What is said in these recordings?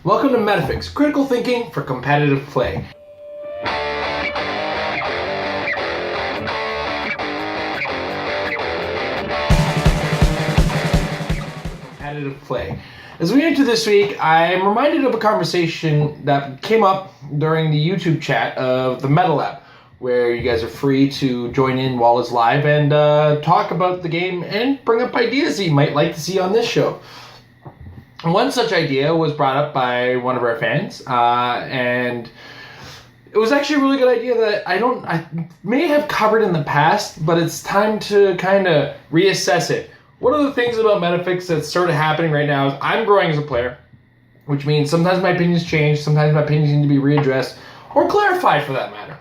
Welcome to Metafix, critical thinking for competitive play. Competitive play. As we enter this week, I'm reminded of a conversation that came up during the YouTube chat of the Meta Lab, where you guys are free to join in while it's live and talk about the game and bring up ideas that you might like to see on this show. One such idea was brought up by one of our fans, and it was actually a really good idea that I may have covered in the past, but it's time to kind of reassess it. One of the things about Metafix that's sort of happening right now is I'm growing as a player, which means sometimes my opinions change, sometimes my opinions need to be readdressed or clarified for that matter.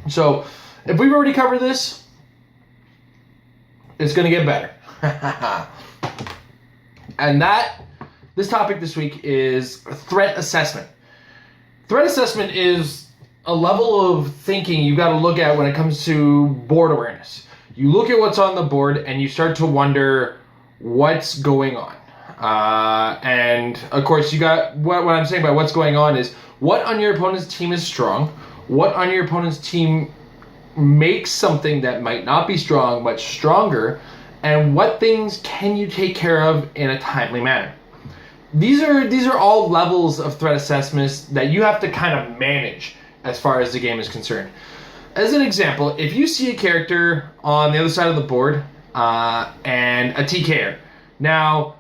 So if we've already covered this, it's going to get better. And this topic this week is threat assessment. Threat assessment is a level of thinking you got to look at when it comes to board awareness. You look at what's on the board and you start to wonder what's going on. And of course, you got what I'm saying by what's going on is what on your opponent's team is strong, what on your opponent's team makes something that might not be strong but stronger, and what things can you take care of in a timely manner. These are all levels of threat assessments that you have to kind of manage as far as the game is concerned. As an example, if you see a character on the other side of the board and a TKer, now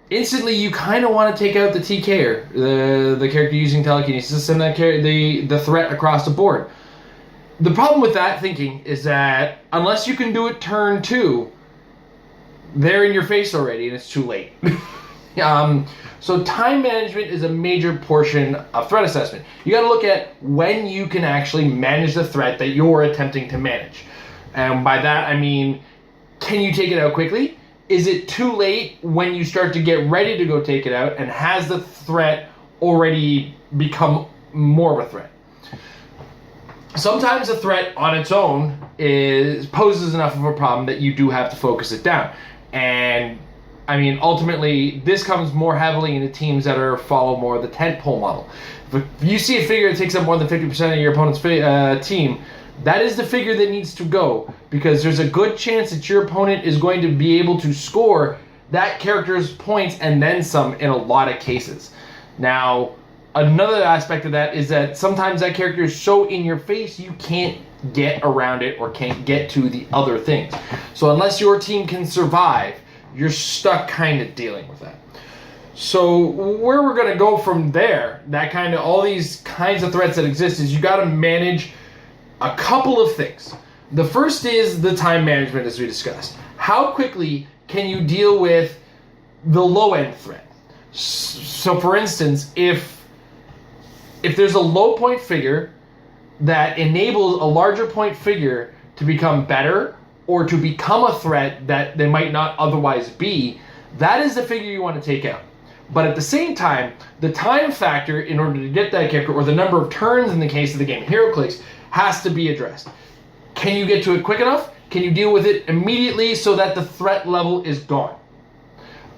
instantly you kind of want to take out the TKer, the character using telekinesis, and the threat across the board. The problem with that thinking is that unless you can do it turn 2, they're in your face already and it's too late. So time management is a major portion of threat assessment. You got to look at when you can actually manage the threat that you're attempting to manage. And by that, I mean, can you take it out quickly? Is it too late when you start to get ready to go take it out? And has the threat already become more of a threat? Sometimes a threat on its own poses enough of a problem that you do have to focus it down. And I mean, ultimately, this comes more heavily into teams that follow more the tentpole model. If you see a figure that takes up more than 50% of your opponent's team, that is the figure that needs to go, because there's a good chance that your opponent is going to be able to score that character's points and then some in a lot of cases. Now, another aspect of that is that sometimes that character is so in your face you can't get around it or can't get to the other things. So unless your team can survive, you're stuck kind of dealing with that. So where we're going to go from there, all these kinds of threats that exist, is you got to manage a couple of things. The first is the time management, as we discussed. How quickly can you deal with the low end threat? So for instance, if there's a low point figure that enables a larger point figure to become better or to become a threat that they might not otherwise be, that is the figure you want to take out. But at the same time, the time factor in order to get that character, or the number of turns in the case of the game Heroclix, has to be addressed. Can you get to it quick enough? Can you deal with it immediately so that the threat level is gone?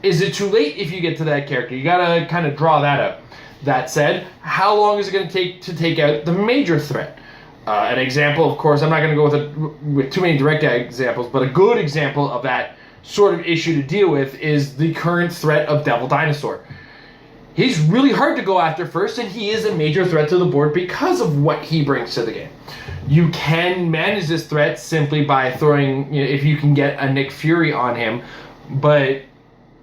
Is it too late if you get to that character? You gotta kind of draw that out. That said, how long is it going to take to take out the major threat? An example, of course, I'm not going to go with too many direct examples, but a good example of that sort of issue to deal with is the current threat of Devil Dinosaur. He's really hard to go after first, and he is a major threat to the board because of what he brings to the game. You can manage this threat simply by throwing, if you can get a Nick Fury on him, but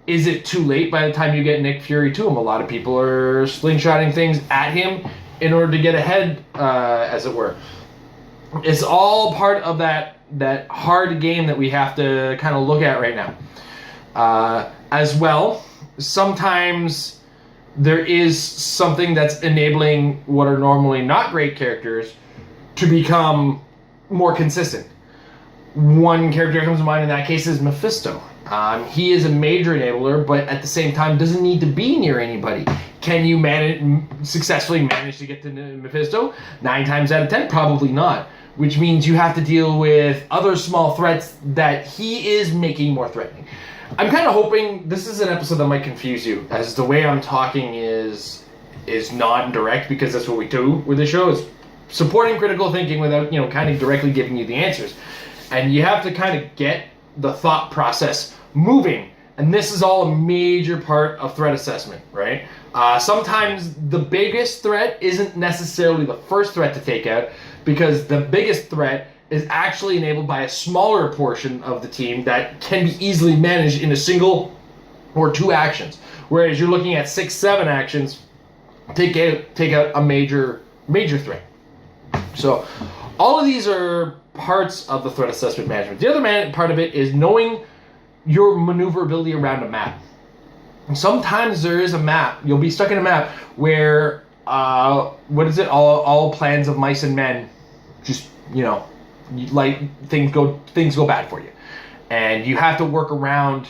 is it too late by the time you get Nick Fury to him? A lot of people are slingshotting things at him in order to get ahead, as it were. It's all part of that hard game that we have to kind of look at right now. As well, sometimes there is something that's enabling what are normally not great characters to become more consistent. One character that comes to mind in that case is Mephisto. He is a major enabler, but at the same time doesn't need to be near anybody. Can you successfully manage to get to Mephisto? 9 times out of 10, probably not. Which means you have to deal with other small threats that he is making more threatening. I'm kind of hoping this is an episode that might confuse you, as the way I'm talking is is non-direct, because that's what we do with the show, is supporting critical thinking without, kind of directly giving you the answers. And you have to kind of get the thought process moving. And this is all a major part of threat assessment, right? Sometimes the biggest threat isn't necessarily the first threat to take out, because the biggest threat is actually enabled by a smaller portion of the team that can be easily managed in a single or two actions. Whereas you're looking at 6, 7 actions, take out a major threat. So all of these are parts of the threat assessment management. The other part of it is knowing your maneuverability around a map. And sometimes there is a map, you'll be stuck in a map where, all plans of mice and men just, things go bad for you. And you have to work around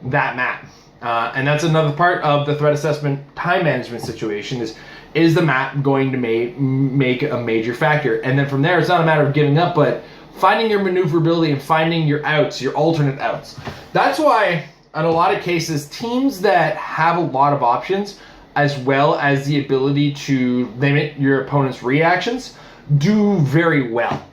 that map. And that's another part of the threat assessment time management situation is the map going to make a major factor? And then from there, it's not a matter of giving up, but finding your maneuverability and finding your outs, your alternate outs. That's why, in a lot of cases, teams that have a lot of options, as well as the ability to limit your opponent's reactions, do very well.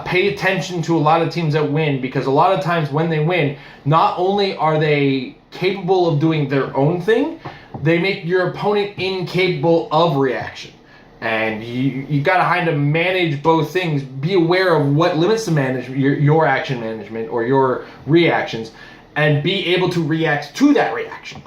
Pay attention to a lot of teams that win, because a lot of times when they win, not only are they capable of doing their own thing, they make your opponent incapable of reaction. And you got to kind of manage both things. Be aware of what limits the management, your action management or your reactions, and be able to react to that reaction.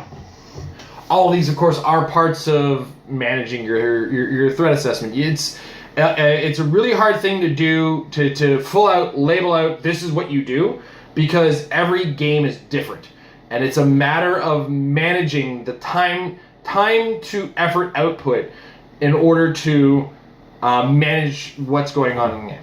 All of these, of course, are parts of managing your threat assessment. It's a really hard thing to do, to full out label out this is what you do, because every game is different. And it's a matter of managing the time to effort output in order to manage what's going on in the game.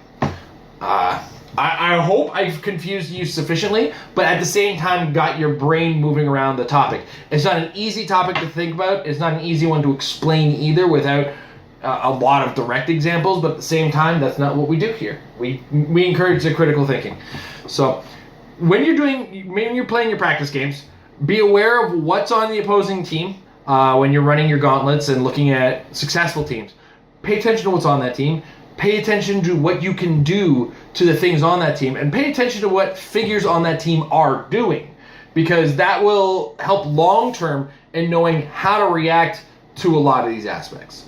I hope I've confused you sufficiently, but at the same time got your brain moving around the topic. It's not an easy topic to think about. It's not an easy one to explain either without a lot of direct examples, but at the same time, that's not what we do here. We encourage the critical thinking. So when you're playing your practice games, be aware of what's on the opposing team when you're running your gauntlets and looking at successful teams. Pay attention to what's on that team. Pay attention to what you can do to the things on that team, and pay attention to what figures on that team are doing, because that will help long term in knowing how to react to a lot of these aspects.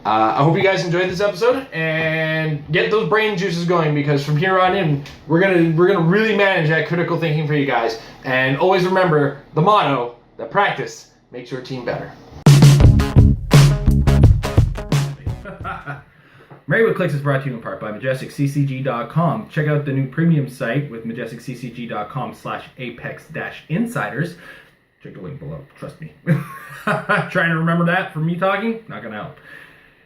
I hope you guys enjoyed this episode and get those brain juices going, because from here on in, we're gonna really manage that critical thinking for you guys. And always remember the motto that practice makes your team better. Married with Clix is brought to you in part by MajesticCCG.com. Check out the new premium site with MajesticCCG.com/Apex-Insiders. Check the link below. Trust me. Trying to remember that from me talking? Not gonna help.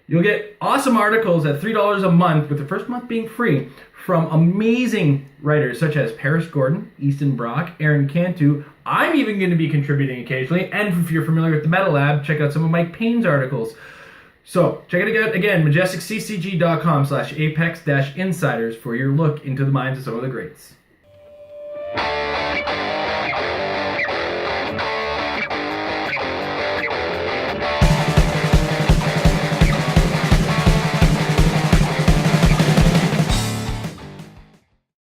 You'll get awesome articles at $3 a month, with the first month being free, from amazing writers such as Paris Gordon, Easton Brock, Aaron Cantu. I'm even going to be contributing occasionally. And if you're familiar with the Metal Lab, check out some of Mike Payne's articles. So check it out again, MajesticCCG.com/Apex-Insiders for your look into the minds of some of the greats.